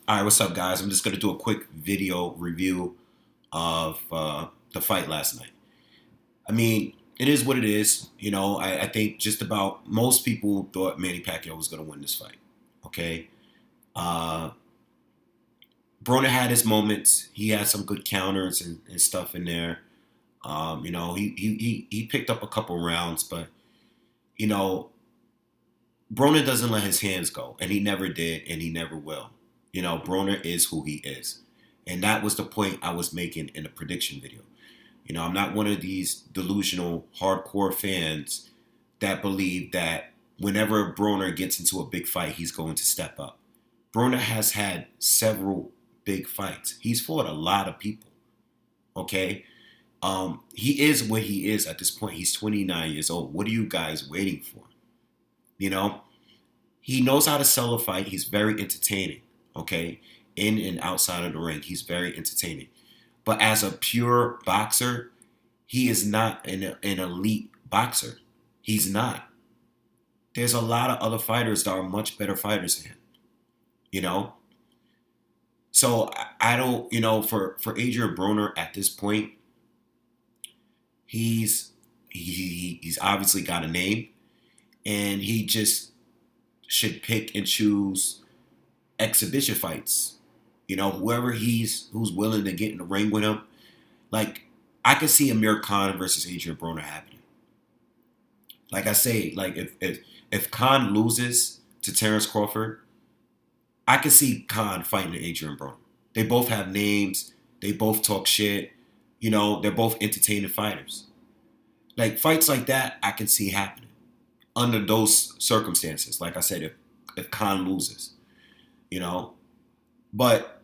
All right, what's up, guys? I'm just going to do a quick video review of the fight last night. I mean, it is what it is. I think just about most people thought Manny Pacquiao was going to win this fight. Okay. Uh, Broner had his moments. He had some good counters and stuff in there. He picked up a couple rounds, but, you know, Broner doesn't let his hands go, and he never did, and he never will. Broner is who he is. And that was the point I was making in the prediction video. I'm not one of these delusional hardcore fans that believe that whenever Broner gets into a big fight, he's going to step up. Broner has had several big fights. He's fought a lot of people. Okay? He is what he is at this point. He's 29 years old. What are you guys waiting for? He knows how to sell a fight. He's very entertaining. Okay? In and outside of the ring, he's very entertaining. But as a pure boxer, he is not an elite boxer. He's not. There's a lot of other fighters that are much better fighters than him. You know? So I don't, for Adrien Broner at this point, he's obviously got a name, and he just should pick and choose exhibition fights. Who's willing to get in the ring with him. Like, I could see Amir Khan versus Adrien Broner happening. Like I say, like if Khan loses to Terrence Crawford, I could see Khan fighting Adrien Broner. They both have names. They both talk shit. They're both entertaining fighters. Like, fights like that, I can see happening under those circumstances. Like I said, if Khan loses, But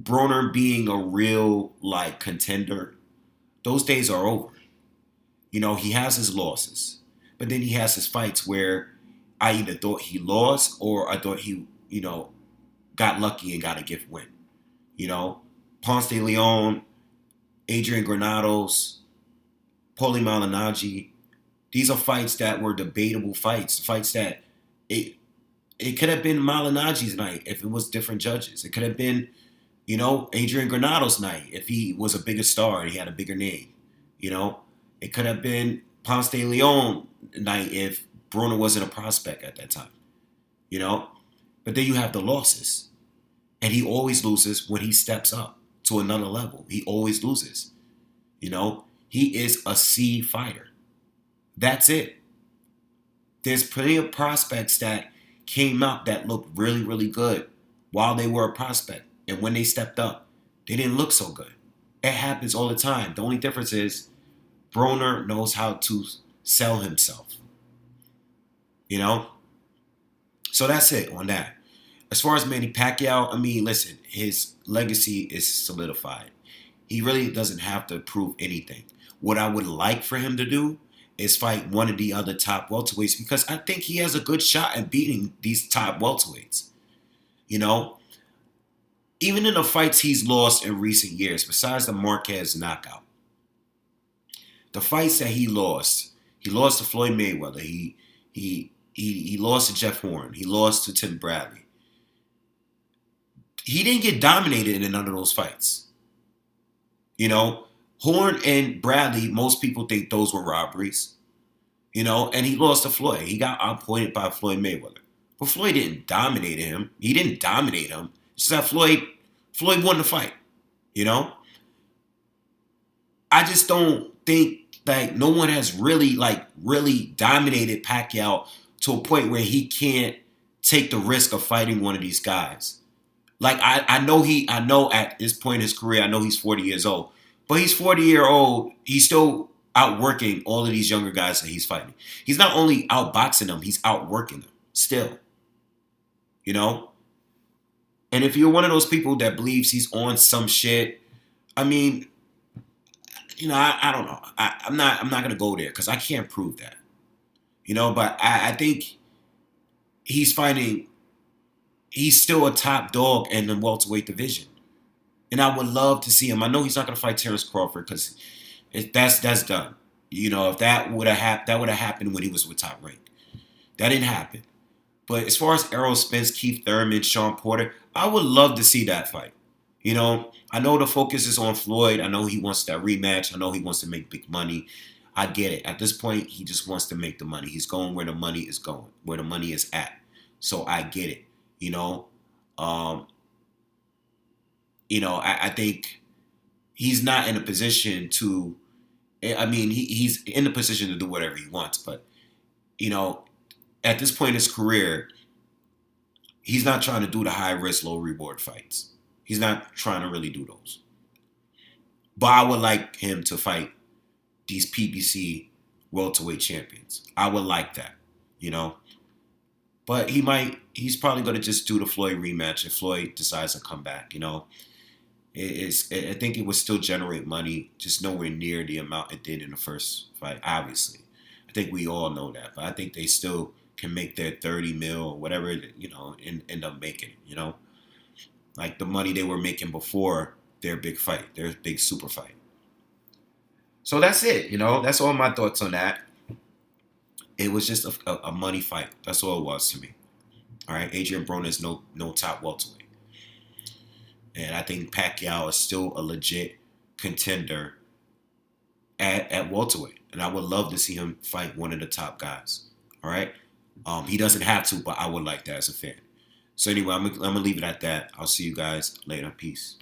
Broner being a real, contender, those days are over. He has his losses. But then he has his fights where I either thought he lost or I thought he, got lucky and got a gift win. Ponce de Leon, Adrian Granados, Paulie Malignaggi. These are fights that were debatable fights. Fights that it could have been Malignaggi's night if it was different judges. It could have been, Adrian Granado's night if he was a bigger star and he had a bigger name. It could have been Ponce de Leon night if Broner wasn't a prospect at that time. But then you have the losses. And he always loses when he steps up to another level. He always loses. He is a C fighter. That's it. There's plenty of prospects that came up that looked really, really good while they were a prospect. And when they stepped up, they didn't look so good. It happens all the time. The only difference is Broner knows how to sell himself. So that's it on that. As far as Manny Pacquiao, listen, his legacy is solidified. He really doesn't have to prove anything. What I would like for him to do is fight one of the other top welterweights, because I think he has a good shot at beating these top welterweights. Even in the fights he's lost in recent years, besides the Marquez knockout, the fights that he lost to Floyd Mayweather, he lost to Jeff Horn, he lost to Tim Bradley. He didn't get dominated in none of those fights. Horn and Bradley, most people think those were robberies. And he lost to Floyd. He got outpointed by Floyd Mayweather. But Floyd didn't dominate him. He didn't dominate him. It's just that Floyd won the fight. I just don't think no one has really dominated Pacquiao to a point where he can't take the risk of fighting one of these guys. I know at this point in his career, I know he's 40 years old. But he's 40-year-old. He's still outworking all of these younger guys that he's fighting. He's not only outboxing them, he's outworking them still. And if you're one of those people that believes he's on some shit, I don't know. I'm not gonna go there because I can't prove that. But I think he's still a top dog in the welterweight division. And I would love to see him. I know he's not going to fight Terrence Crawford because that's done. If that would have happened when he was with Top Rank. That didn't happen. But as far as Errol Spence, Keith Thurman, Sean Porter, I would love to see that fight. I know the focus is on Floyd. I know he wants that rematch. I know he wants to make big money. I get it. At this point, he just wants to make the money. He's going where the money is going, where the money is at. So I get it. You know, um, I think he's not in a position to. I mean, he's in the position to do whatever he wants, but you know, at this point in his career, he's not trying to do the high risk, low reward fights. He's not trying to really do those. But I would like him to fight these PBC welterweight champions. I would like that, you know. But he's probably going to just do the Floyd rematch if Floyd decides to come back, you know. I think it would still generate money, just nowhere near the amount it did in the first fight, obviously. I think we all know that. But I think they still can make their 30 mil or whatever, and end up making it, like the money they were making before their big fight, their big super fight. So that's it, That's all my thoughts on that. It was just a money fight. That's all it was to me. All right, Adrien Broner is no top welterweight. And I think Pacquiao is still a legit contender at welterweight. And I would love to see him fight one of the top guys. All right? He doesn't have to, but I would like that as a fan. So anyway, I'm going to leave it at that. I'll see you guys later. Peace.